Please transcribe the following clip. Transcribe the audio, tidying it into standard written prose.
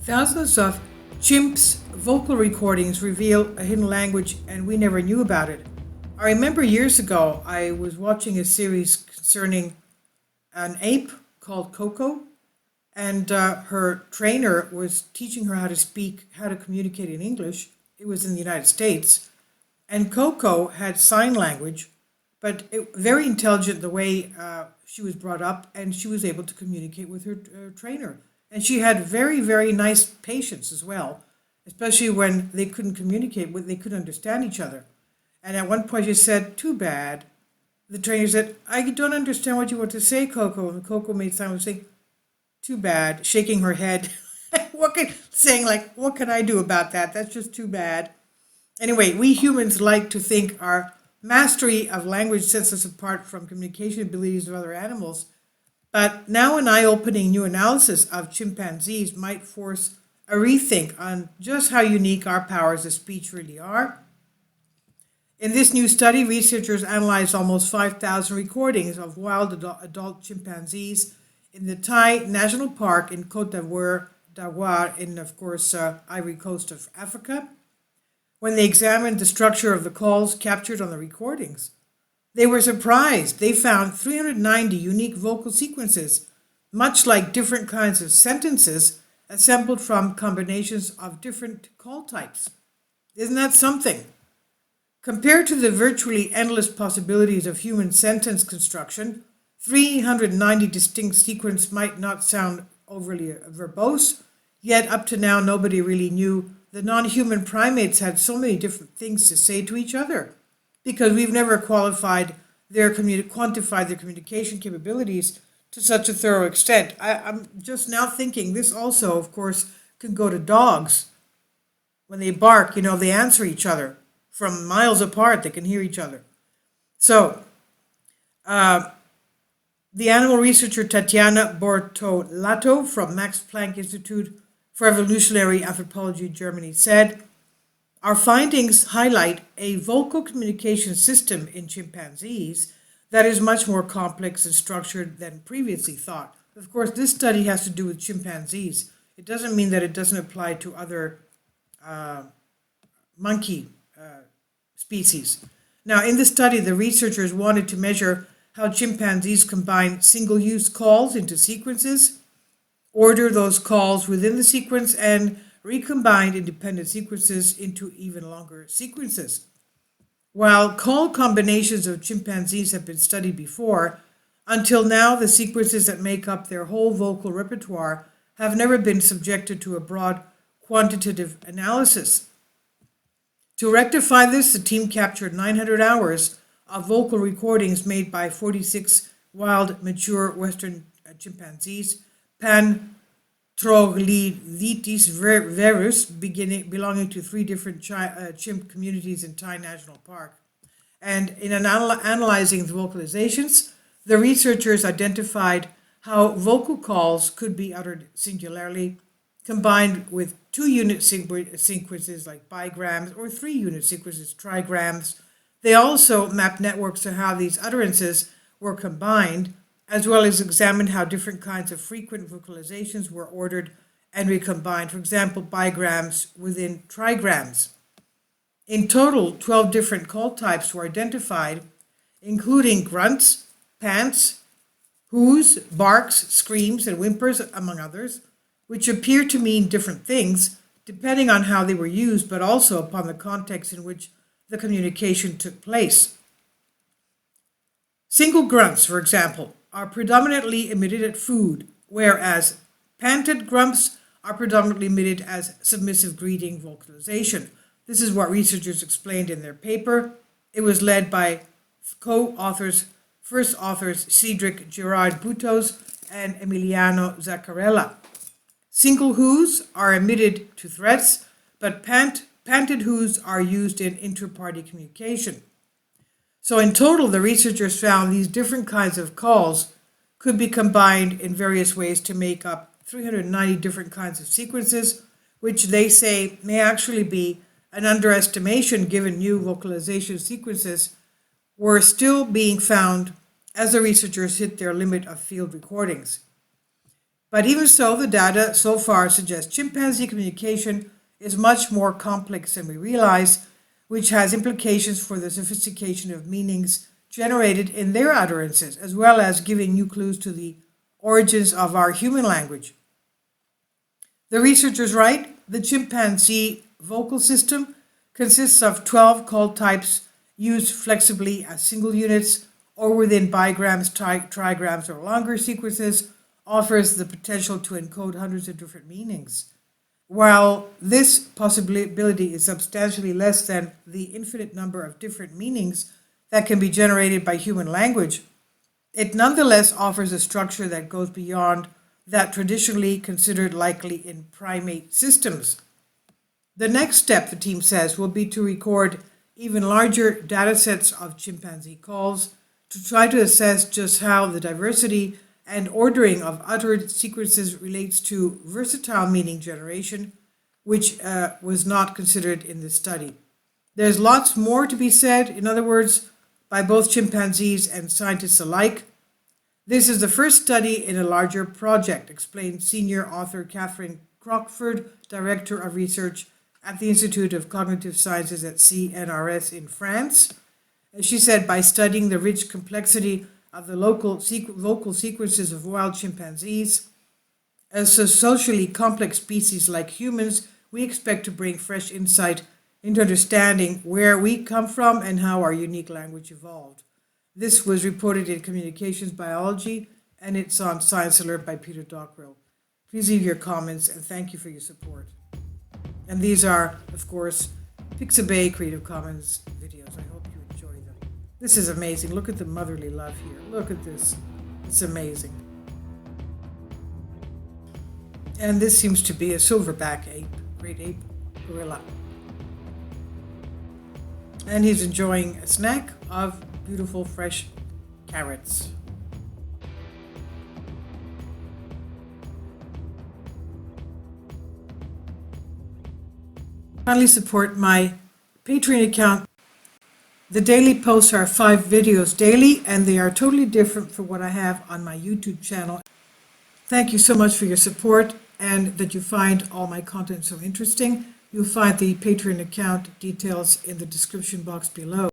Thousands of Chimps vocal recordings reveal a hidden language and we never knew about it. I remember years ago I was watching a series concerning an ape called Coco, and her trainer was teaching her how to speak, how to communicate in English. It was in the United States. And Coco had sign language, but very intelligent the way she was brought up, and she was able to communicate with her trainer. And she had very, very nice patients as well, especially when they couldn't communicate, when they couldn't understand each other. And at one point she said, "Too bad." The trainer said, "I don't understand what you want to say, Coco." And Coco made sound saying, "Too bad," shaking her head. Saying like, "What can I do about that? That's just too bad." Anyway, we humans like to think our mastery of language sets us apart from communication abilities of other animals. But now an eye-opening new analysis of chimpanzees might force a rethink on just how unique our powers of speech really are. In this new study, researchers analyzed almost 5,000 recordings of wild adult chimpanzees in the Thai National Park in Côte d'Ivoire, in, of course, Ivory Coast of Africa. When they examined the structure of the calls captured on the recordings, they were surprised. They found 390 unique vocal sequences, much like different kinds of sentences assembled from combinations of different call types. Isn't that something? Compared to the virtually endless possibilities of human sentence construction, 390 distinct sequences might not sound overly verbose, yet up to now nobody really knew the non-human primates had so many different things to say to each other, because we've never quantified their communication capabilities to such a thorough extent. I'm just now thinking this also, of course, can go to dogs. When they bark, they answer each other. From miles apart, they can hear each other. So, the animal researcher Tatiana Bortolato from Max Planck Institute for Evolutionary Anthropology, Germany, said, "Our findings highlight a vocal communication system in chimpanzees that is much more complex and structured than previously thought." Of course, this study has to do with chimpanzees. It doesn't mean that it doesn't apply to other monkey species. Now, in the study, the researchers wanted to measure how chimpanzees combine single-use calls into sequences, order those calls within the sequence, and recombine independent sequences into even longer sequences. While call combinations of chimpanzees have been studied before, until now the sequences that make up their whole vocal repertoire have never been subjected to a broad quantitative analysis. To rectify this, the team captured 900 hours of vocal recordings made by 46 wild, mature Western chimpanzees, Pan-Troglodytes verus, belonging to three different chimp communities in Thai National Park. And in analyzing the vocalizations, the researchers identified how vocal calls could be uttered singularly, combined with two-unit sequences like bigrams or three-unit sequences, trigrams. They also mapped networks to how these utterances were combined, as well as examined how different kinds of frequent vocalizations were ordered and recombined, for example, bigrams within trigrams. In total, 12 different call types were identified, including grunts, pants, whoos, barks, screams, and whimpers, among others, which appear to mean different things depending on how they were used, but also upon the context in which the communication took place. Single grunts, for example, are predominantly emitted at food, whereas panted grunts are predominantly emitted as submissive greeting vocalization. This is what researchers explained in their paper. It was led by first authors Cedric Gerard Butos and Emiliano Zaccarella. Single whoos are emitted to threats, but panted whoos are used in inter-party communication. So in total, the researchers found these different kinds of calls could be combined in various ways to make up 390 different kinds of sequences, which they say may actually be an underestimation given new vocalization sequences were still being found as the researchers hit their limit of field recordings. But even so, the data so far suggests chimpanzee communication is much more complex than we realize, which has implications for the sophistication of meanings generated in their utterances, as well as giving new clues to the origins of our human language. The researchers write, the chimpanzee vocal system consists of 12 call types used flexibly as single units or within bigrams, trigrams, or longer sequences, offers the potential to encode hundreds of different meanings. While this possibility is substantially less than the infinite number of different meanings that can be generated by human language, it nonetheless offers a structure that goes beyond that traditionally considered likely in primate systems. The next step, the team says, will be to record even larger data sets of chimpanzee calls to try to assess just how the diversity and ordering of uttered sequences relates to versatile meaning generation, which was not considered in this study. There's lots more to be said, in other words, by both chimpanzees and scientists alike. This is the first study in a larger project, explained senior author Catherine Crockford, Director of Research at the Institute of Cognitive Sciences at CNRS in France. As she said, by studying the rich complexity of the local vocal sequences of wild chimpanzees, as a socially complex species like humans, we expect to bring fresh insight into understanding where we come from and how our unique language evolved. This was reported in Communications Biology, and it's on Science Alert by Peter Dockrell. Please leave your comments, and thank you for your support. And these are, of course, Pixabay Creative Commons videos. I hope you enjoy them. This is amazing. Look at the motherly love here. Look at this. It's amazing. And this seems to be a silverback ape, great ape, gorilla. And he's enjoying a snack of beautiful fresh carrots. Kindly support my Patreon account. The daily posts are 5 videos daily, and they are totally different from what I have on my YouTube channel. Thank you so much for your support and that you find all my content so interesting. You'll find the Patreon account details in the description box below.